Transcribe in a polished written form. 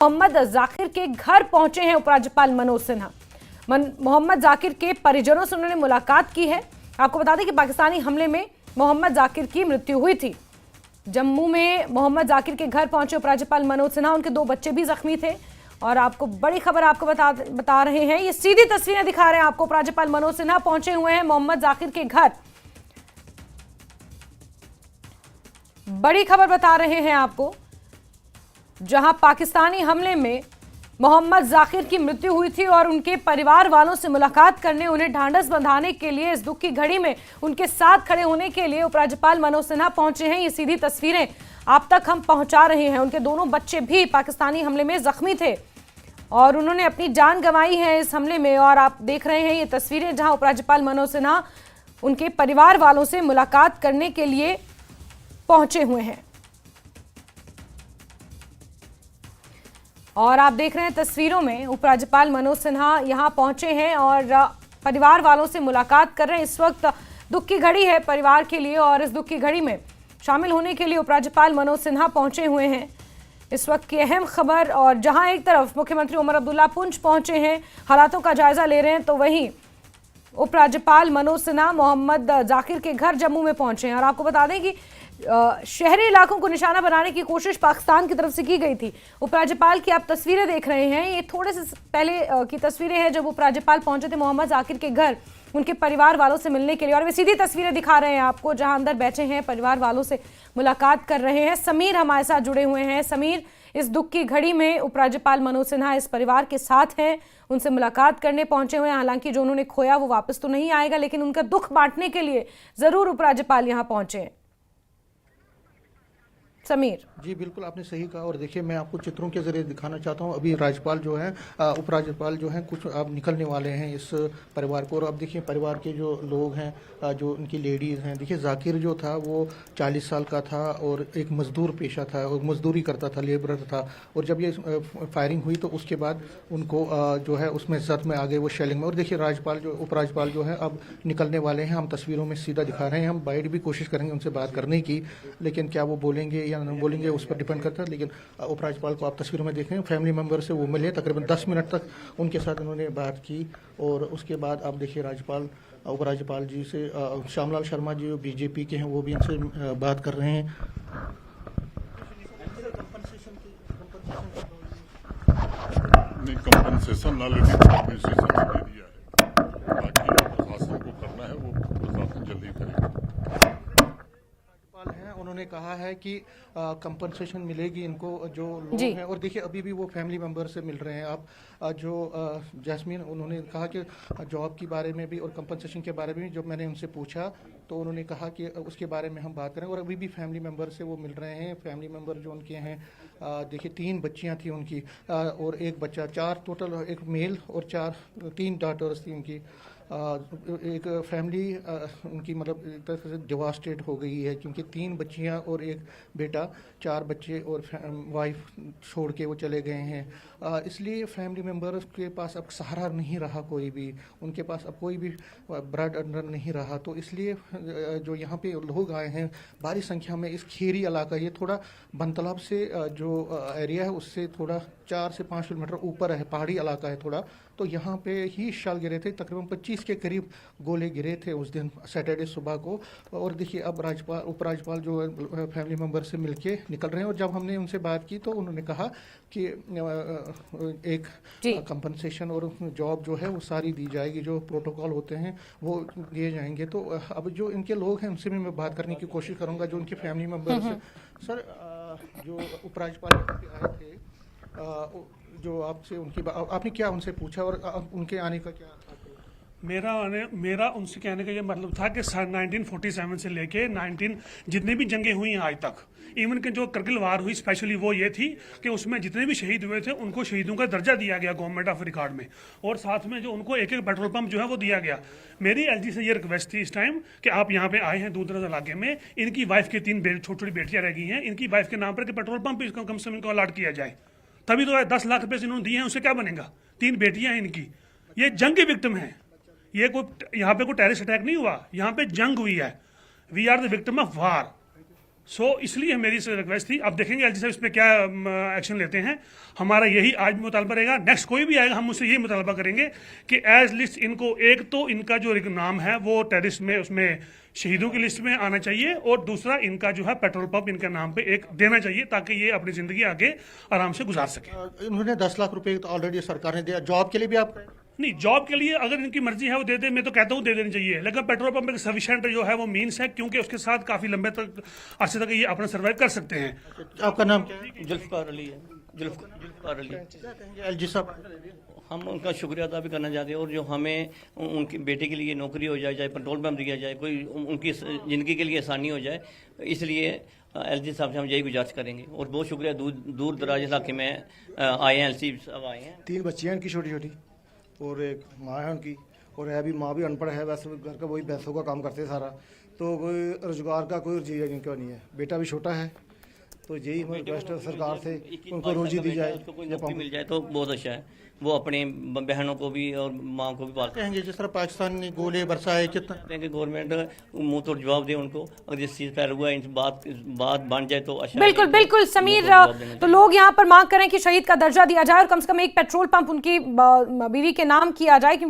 मोहम्मद जाकिर के घर पहुंचे हैं उपराज्यपाल मनोज सिन्हा। मोहम्मद जाकिर के परिजनों से उन्होंने मुलाकात की है। आपको बता दें कि पाकिस्तानी हमले में मोहम्मद जाकिर की मृत्यु हुई थी। जम्मू में मोहम्मद जाकिर के घर पहुंचे उपराज्यपाल मनोज सिन्हा, उनके 2 बच्चे भी जख्मी थे। और आपको बड़ी खबर आपको बता रहे हैं, ये सीधी तस्वीरें दिखा रहे हैं आपको। उपराज्यपाल मनोज सिन्हा पहुंचे हुए हैं मोहम्मद जाकिर के घर। बड़ी खबर बता रहे हैं आपको, जहां पाकिस्तानी हमले में मोहम्मद जाकिर की मृत्यु हुई थी और उनके परिवार वालों से मुलाकात करने, उन्हें ढांढस बंधाने के लिए, इस दुख की घड़ी में उनके साथ खड़े होने के लिए उपराज्यपाल मनोज सिन्हा पहुंचे हैं। ये सीधी तस्वीरें आप तक हम पहुंचा रहे हैं। उनके दोनों बच्चे भी पाकिस्तानी हमले में जख्मी थे और उन्होंने अपनी जान गंवाई है इस हमले में। और आप देख रहे हैं ये तस्वीरें जहां उपराज्यपाल मनोज सिन्हा उनके परिवार वालों से मुलाकात करने के लिए पहुंचे हुए हैं। और आप देख रहे हैं तस्वीरों में उपराज्यपाल मनोज सिन्हा यहां पहुंचे हैं और परिवार वालों से मुलाकात कर रहे हैं। इस वक्त दुख की घड़ी है परिवार के लिए और इस दुख की घड़ी में शामिल होने के लिए उपराज्यपाल मनोज सिन्हा पहुंचे हुए हैं। इस वक्त की अहम खबर, और जहां एक तरफ मुख्यमंत्री उमर अब्दुल्ला पुंछ पहुंचे हैं, हालातों का जायजा ले रहे हैं, तो वहीं उपराज्यपाल मनोज सिन्हा मोहम्मद जाकिर के घर जम्मू में पहुंचे हैं। और आपको बता दें कि शहरी इलाकों को निशाना बनाने की कोशिश पाकिस्तान की तरफ से की गई थी। उपराज्यपाल की आप तस्वीरें देख रहे हैं, ये थोड़े से पहले की तस्वीरें हैं जब उपराज्यपाल पहुंचे थे मोहम्मद जाकिर के घर उनके परिवार वालों से मिलने के लिए। और वे सीधी तस्वीरें दिखा रहे हैं आपको, जहां अंदर बैठे हैं, परिवार वालों से मुलाकात कर रहे हैं। समीर हमारे साथ जुड़े हुए हैं। समीर, इस दुख की घड़ी में उपराज्यपाल मनोज सिन्हा इस परिवार के साथ हैं, उनसे मुलाकात करने पहुंचे हुए हैं। हालांकि जो उन्होंने खोया वो वापस तो नहीं आएगा, लेकिन उनका दुख बांटने के लिए जरूर उपराज्यपाल यहां पहुंचे हैं। समीर जी बिल्कुल, आपने सही कहा। और देखिए, मैं आपको चित्रों के जरिए दिखाना चाहता हूँ। अभी राज्यपाल जो हैं, उपराज्यपाल जो हैं, कुछ अब निकलने वाले हैं इस परिवार को। और अब देखिए परिवार के जो लोग हैं, जो उनकी लेडीज़ हैं, देखिए जाकिर जो था वो 40 साल का था और एक मजदूर पेशा था, और मजदूरी करता था, लेबर था। और जब ये फायरिंग हुई तो उसके बाद उनको जो है उसमें जख्म में आ गए वो शेलिंग में। और देखिए उपराज्यपाल जो है अब निकलने वाले हैं। हम तस्वीरों में सीधा दिखा रहे हैं। हम बाइट भी कोशिश करेंगे उनसे बात करने की, लेकिन क्या वो बोलेंगे या नहीं बोलेंगे उस पर डिपेंड करता है। लेकिन उपराज्यपाल को आप तस्वीरों में देखें, फैमिली मेंबर से वो मिले, तकरीबन 10 मिनट तक उनके साथ उन्होंने बात की। और उसके बाद आप देखिए उपराज्यपाल जी से श्यामलाल शर्मा जी बीजेपी के हैं, वो भी इनसे बात कर रहे हैं। कंपनसेशन ना लेने कंपनसेशन दे दिया है, बाकी प्रशासन को करना है वो प्रशासन जल्दी करेगा। उन्होंने कहा है कि कंपनसेशन मिलेगी इनको, जो लोग हैं। और देखिए अभी भी वो फैमिली मेंबर से मिल रहे हैं। आप जो जैस्मीन, उन्होंने कहा कि जॉब के बारे में भी और कंपनसेशन के बारे में भी जब मैंने उनसे पूछा तो उन्होंने कहा कि उसके बारे में हम बात करें। और अभी भी फैमिली मेंबर से वो मिल रहे हैं। फैमिली मेंबर जो उनके हैं, देखिए 3 बच्चियाँ थी उनकी और 1 बच्चा, 4 टोटल, 1 मेल और 3 डॉटर्स थी उनकी। एक फैमिली उनकी मतलब एक तरह से डिवास्टेड हो गई है, क्योंकि 3 बच्चियां और 1 बेटा, 4 बच्चे और वाइफ छोड़ के वो चले गए हैं। इसलिए फैमिली मेम्बर्स के पास अब सहारा नहीं रहा कोई भी, उनके पास अब कोई भी ब्लड अंडर नहीं रहा। तो इसलिए जो यहाँ पे लोग आए हैं भारी संख्या में, इस खेरी इलाका, ये थोड़ा बनतलाब से जो एरिया है उससे थोड़ा 4 से 5 किलोमीटर ऊपर है, पहाड़ी इलाका है थोड़ा। तो यहाँ पे ही शल गिरे थे, तकरीबन 25 के करीब गोले गिरे थे उस दिन सैटरडे सुबह को। और देखिए अब उपराज्यपाल जो फैमिली मेंबर से मिलके निकल रहे हैं। और जब हमने उनसे बात की तो उन्होंने कहा कि एक कंपनसेशन और जॉब जो है वो सारी दी जाएगी, जो प्रोटोकॉल होते हैं वो दिए जाएंगे। तो अब जो इनके लोग हैं उनसे भी मैं बात करने की कोशिश करूँगा, जो उनके फैमिली मेम्बर से। सर, जो उपराज्यपाल आए थे, जो आपसे आपने क्या उनसे पूछा और उनके आने का क्या था? मेरा उनसे कहने का ये मतलब था कि 1947 से लेके 19 जितनी भी जंगें हुई हैं आज तक, इवन के जो करगिल वार हुई स्पेशली वो ये थी कि उसमें जितने भी शहीद हुए थे उनको शहीदों का दर्जा दिया गया गवर्नमेंट ऑफ रिकॉर्ड में, और साथ में जो उनको एक पेट्रोल पंप जो है वो दिया गया। मेरी एलजी से ये रिक्वेस्ट थी इस टाइम कि आप यहाँ पे आए हैं दूर दराज इलाके में, इनकी वाइफ की 3 छोटी छोटी बेटियां रह गई हैं, इनकी वाइफ के नाम पर पेट्रोल पंप कम से कम इनको अलॉट किया जाए। तभी तो 10 लाख रुपए इन्होंने दिए हैं, उससे क्या बनेगा? 3 बेटियां हैं इनकी, ये जंग की विक्टिम है। ये कोई यहाँ पे कोई टेररिस्ट अटैक नहीं हुआ, यहाँ पे जंग हुई है। We are the victim of war. So इसलिए मेरी रिक्वेस्ट थी। अब देखेंगे एलजी साहब इस पर क्या एक्शन लेते हैं। हमारा यही आज भी मुतालबा रहेगा, नेक्स्ट कोई भी आएगा हम उससे यही मुतालबा करेंगे कि एज लिस्ट इनको, एक तो इनका जो एक नाम है वो टेररिस्ट में उसमें शहीदों की लिस्ट में आना चाहिए, और दूसरा इनका जो है पेट्रोल पंप इनके नाम पे एक देना चाहिए ताकि ये अपनी जिंदगी आगे आराम से गुजार सके। इन्होंने 10 लाख रुपए तो ऑलरेडी सरकार ने दिया, जॉब के लिए भी आप नहीं, जॉब के लिए अगर इनकी मर्जी है वो दे दे, मैं तो कहता हूँ दे देनी चाहिए, लेकिन पेट्रोल पंप एक सफिशिएंट जो है वो मीन्स है, क्योंकि उसके साथ काफी लंबे तक अरसे तक ये अपना सर्वाइव कर सकते हैं। आपका नाम क्या है? जुल्फकार अली है, जुल्फकार अली। एलजी साहब, हम उनका शुक्रिया अदा भी करना चाहते हैं, और जो हमें उनकी बेटे के लिए नौकरी हो जाए, चाहे पेट्रोल पंप दिया जाए, कोई उनकी ज़िंदगी के लिए आसानी हो जाए, इसलिए एलजी साहब से हम यही गुजारिश करेंगे। और बहुत शुक्रिया, दूर दराज इलाके में आए हैं, एलजी साहब आए हैं। 3 बच्चियाँ इनकी छोटी छोटी, और एक माँ है उनकी, और है भी माँ भी अनपढ़ है, वैसे घर का वही पैसों का काम करते हैं सारा, तो कोई रोजगार का कोई चीज़ इनका नहीं है। बेटा भी छोटा है, तो यही हमारी रिक्वेस्ट है सरकार से, उनको रोजी दी जाए, उसको कोई नौकरी मिल जाए तो बहुत अच्छा है, वो अपने बहनों को भी और माँ को भी पाल कहेंगे जिस तरह पाकिस्तान ने गोले बरसाए, कितना कि गवर्नमेंट मुंह तोड़ जवाब दे उनको, अगर जिस चीज़ पर हुआ इन बात बन जाए तो अच्छा। बिल्कुल बिल्कुल समीर, तो लोग यहाँ पर मांग करें कि शहीद का दर्जा दिया जाए और कम से कम एक पेट्रोल पंप उनकी बीवी के नाम किया जाए, क्योंकि